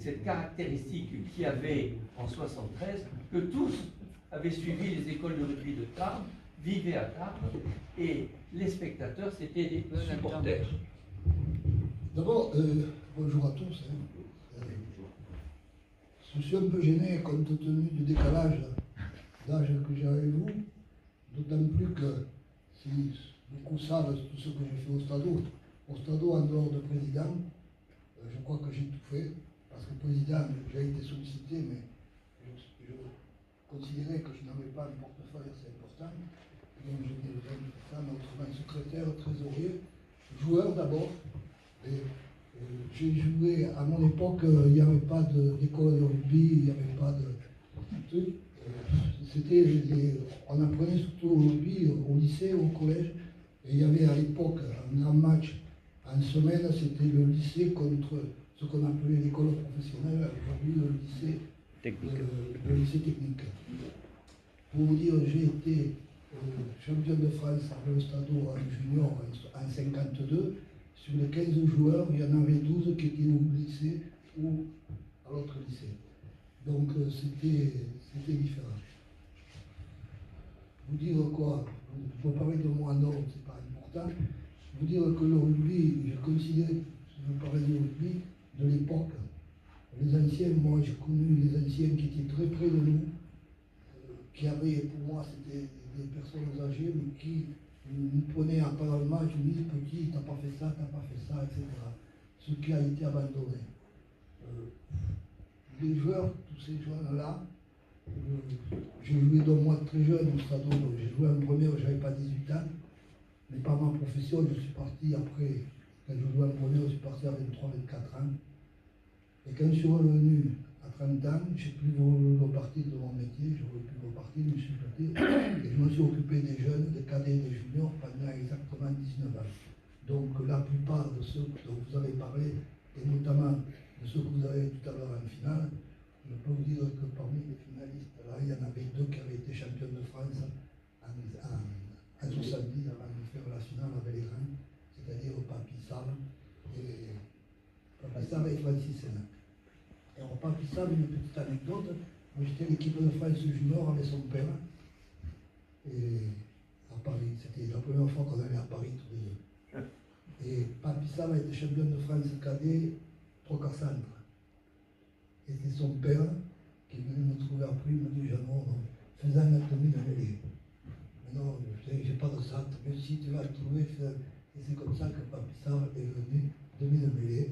cette caractéristique qu'il y avait en 73, que tous avaient suivi les écoles de rugby de Tarbes, vivaient à Tarbes, et les spectateurs, c'était des supporters. D'abord, bonjour à tous. Je suis un peu gêné compte tenu du décalage d'âge que j'ai avec vous, d'autant plus que si beaucoup savent tout ce que j'ai fait au Stadeau en dehors de président, je crois que j'ai tout fait, parce que président, j'ai été sollicité, mais je considérais que je n'avais pas un portefeuille assez important, donc j'étais autrement secrétaire, trésorier, joueur d'abord, et j'ai joué, à mon époque, il n'y avait pas d'école de rugby, il n'y avait pas de truc. On apprenait surtout au rugby au lycée, au collège, et il y avait à l'époque un grand match en semaine, c'était le lycée contre ce qu'on appelait l'école professionnelle, aujourd'hui le lycée technique. Pour vous dire, j'ai été champion de France à le Stadeau en junior en 52. Sur les 15 joueurs, il y en avait 12 qui étaient au lycée ou à l'autre lycée. Donc c'était différent. Vous dire quoi? Pour parler de moi, non, c'est pas important. Vous dire que le rugby, je considère, si je parlais du rugby, de l'époque, les anciens, moi j'ai connu les anciens qui étaient très près de nous, qui avaient, pour moi, c'était des personnes âgées, mais qui nous prenaient à part le match, nous disaient petit, t'as pas fait ça, etc. Ce qui a été abandonné. Les joueurs, tous ces joueurs-là, j'ai joué donc moi très jeune au Stade, j'ai joué en première, j'avais pas 18 ans, mais par ma profession, je suis parti après, quand je jouais en première, je suis parti à 23-24 ans. Et quand je suis revenu à 30 ans, je n'ai plus reparti de mon métier, je ne voulais plus repartir, je me suis jeté, et je me suis occupé des jeunes, des cadets et des juniors pendant exactement 19 ans. Donc la plupart de ceux dont vous avez parlé, et notamment de ceux que vous avez tout à l'heure en finale, je peux vous dire que parmi les finalistes, là, il y en avait 2 qui avaient été champions de France en 70 avant de faire la finale avec les grands, c'est-à-dire Papi Sab et Francis Sénac. Et au Papi Sab, une petite anecdote, moi j'étais l'équipe de France junior avec son père, et à Paris, c'était la première fois qu'on allait à Paris tous les deux. Et Papi Sab a été champion de France cadet Trocas-Centre. Et c'est son père qui est venu me trouver après, il me dit Jeannot, faisant la tenue de mêlée. Mais non, j'ai pas de centre, mais si tu vas le trouver, et c'est comme ça que Papi Sab est venu demi de mêlée.